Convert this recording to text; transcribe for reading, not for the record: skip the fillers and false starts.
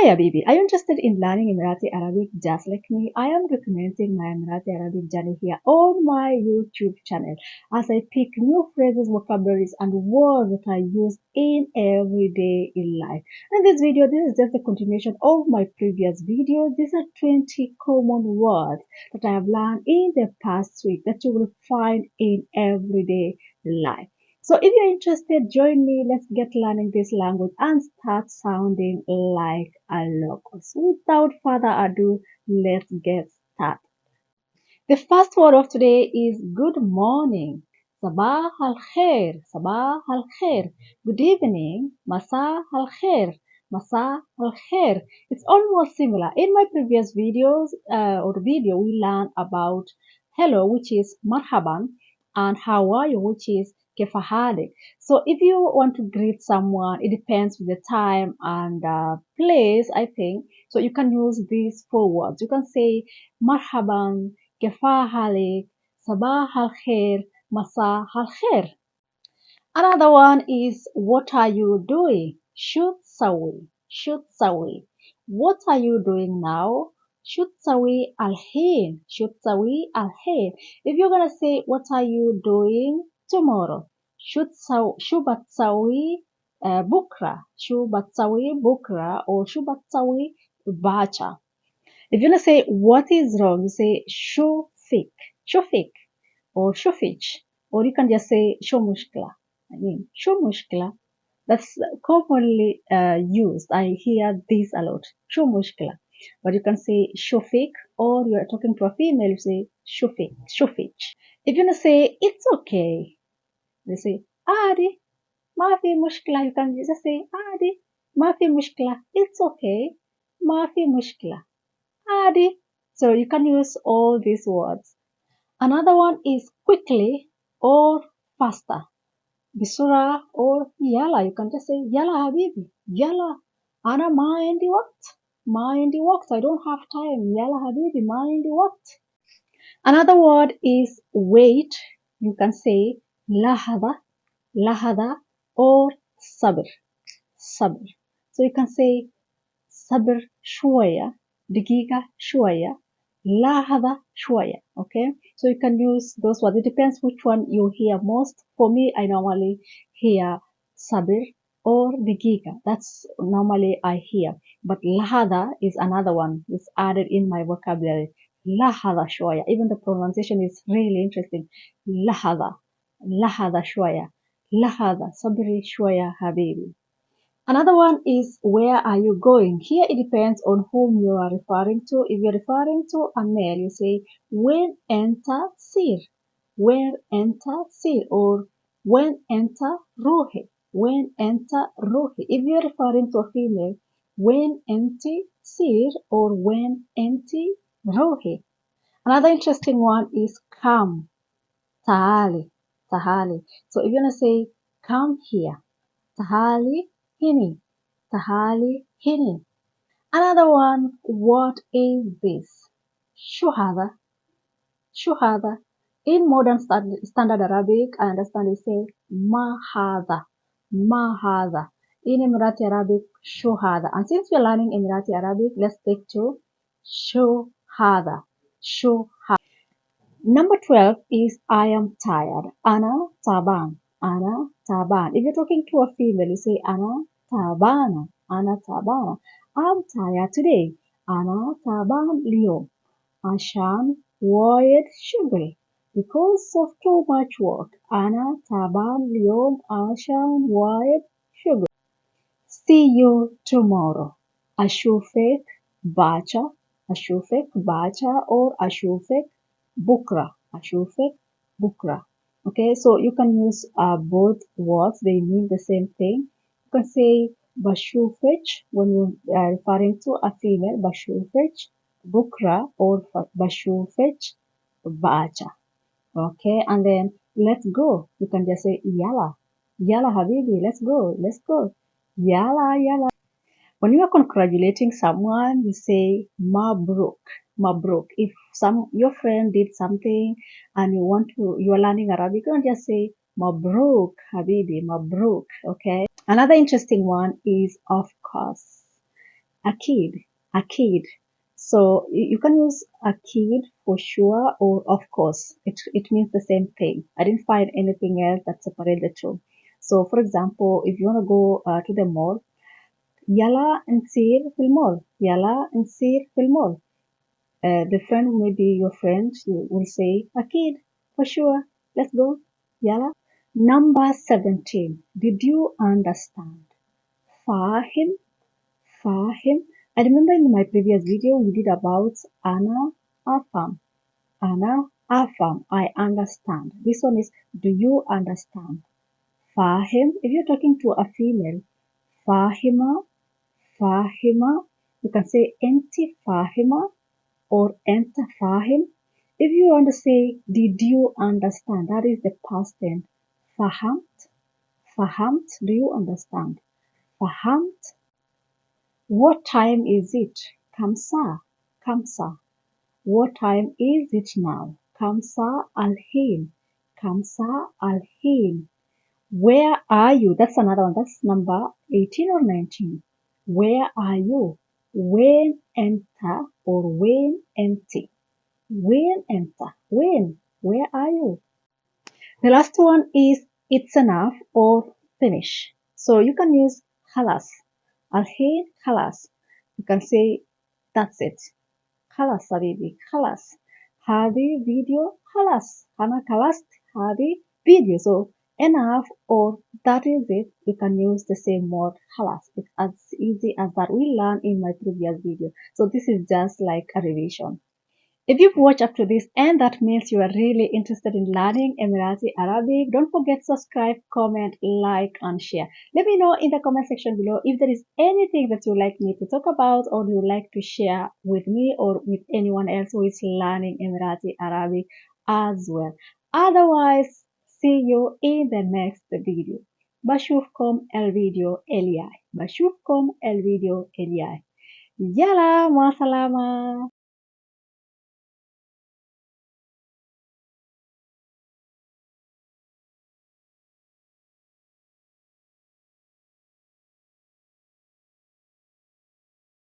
Hi Habibi, are you interested in learning Emirati Arabic just like me? I am documenting my Emirati Arabic journey here on my YouTube channel as I pick new phrases, vocabularies and words that I use in everyday in life. In this video, this is just a continuation of my previous video. These are 20 common words that I have learned in the past week that you will find in everyday life. So if you're interested, join me. Let's get learning this language and start sounding like a locals. Without further ado, let's get started. The first word of today is good morning. Sabah al khair. Sabah al khair. Good evening. Masa al khair. Masa al khair. It's almost similar. In my previous videos we learned about hello, which is marhaban, and how are you, which is kefahalik. So if you want to greet someone, it depends with the time and place, I think. So you can use these four words. You can say marhaban, kefahalik, sabah al khair, masa al khair. Another one is what are you doing? Shoot sawi. Shoot sawi. What are you doing now? Shoot sawi al-hin. Shoot sawi al-hin. If you're gonna say what are you doing tomorrow? Shubat sawi bukra. Shubat sawi bukra or shubat sawi bacha. If you're gonna say what is wrong, you say shufik. Shufik or shufich. Or you can just say show mushkila. I mean, show mushkila. That's commonly used. I hear this a lot. Show mushkila. But you can say shofik, or you're talking to a female, you say shofik, shofich. If you want to say it's okay, you say adi, mafi mushkila. You can just say adi, mafi mushkila. It's okay, mafi mushkila. Adi. So you can use all these words. Another one is quickly or faster. Bisura or yalla. You can just say yalla habibi. Yalla. Ana ma indi waqt. Ma indi waqt. I don't have time. Yalla habibi. Ma indi waqt. Another word is wait. You can say lahada, lahada or sabr. Sabr. So you can say sabr shwaya, digiga shwaya, lahada shwaya. Okay, so you can use those words. It depends which one you hear most. For me, I normally hear sabr or digiga. That's normally I hear. But lahada is another one. It's added in my vocabulary. Lahada shwaya. Even the pronunciation is really interesting. Lahada, lahada shwaya, lahada sabri shwaya habibi. Another one is where are you going? Here it depends on whom you are referring to. If you're referring to a male, you say when enter sir, where enter sir, or when enter rohe, when enter rohe. If you're referring to a female, when enti sir or when enti rohe. Another interesting one is come, tahali, tahali. So if you're gonna say come here, tahali hini. Tahali hini. Another one, what is this? Shuhada. Shuhada. In modern standard Arabic, I understand you say mahada. Mahada. In Emirati Arabic, shuhada. And since we're learning Emirati Arabic, let's take to shuhada. Shuhada. Number 12 is I am tired. Ana taban. Ana taban. If you're talking to a female, you say Ana tabana. Ana tabana. I'm tired today. Ana taban اليوم. عشان وايد شغل. Because of too much work. أنا تعبان اليوم عشان وايد شغل. See you tomorrow. أشوفك باكر. أشوفك باكر or أشوفك بكرة. أشوفك بكرة. Okay, so you can use both words. They mean the same thing. You can say بشوفك when you are referring to a female. بشوفك بكرة or بشوفك باكر. Okay, and then let's go. You can just say yalla. Yalla habibi, let's go. Let's go. Yalla, yalla. When you are congratulating someone, you say mabruk, mabruk. If your friend did something and you are learning Arabic, you can just say mabruk, habibi, mabruk. Okay. Another interesting one is of course. Akid, Akid. So you can use Akid for sure or of course. It means the same thing. I didn't find anything else that separates the two. So for example, if you want to go to the mall, Yala نصير في المول. Yala نصير في المول. The friend, maybe your friend, will say, Akid, for sure. Let's go. Yala. Number 17. Did you understand? Fahim, Fahim. I remember in my previous video we did about Ana Afam. Ana Afam. I understand. This one is, do you understand? Fahim. If you're talking to a female, Fahima, Fahima. You can say Enti Fahima or Enta Fahim. If you want to say, did you understand? That is the past tense. Fahamt, Fahamt. Do you understand? Fahamt. What time is it? Kamsa, Kamsa. What time is it now? Kamsa al-Hin. Kamsa al-Hin. Where are you? That's another one. That's number 18 or 19. Where are you? When enter or when empty. When enter. When. Where are you? The last one is it's enough or finish. So you can use khalas. Al-Hin khalas. You can say that's it. خلاص حبيبي خلاص هذه فيديو خلاص أنا خلصت هذه video. So enough or that is it. You can use the same word خلاص. It's as easy as that we learned in my previous video. So this is just like a revision. If you've watched up to this and that means you are really interested in learning Emirati Arabic, don't forget to subscribe, comment, like and share. Let me know in the comment section below if there is anything that you'd like me to talk about or you'd like to share with me or with anyone else who is learning Emirati Arabic as well. Otherwise, see you in the next video. بشوفكم الفيديو الجاي. بشوفكم الفيديو الجاي. يلا مع السلامة.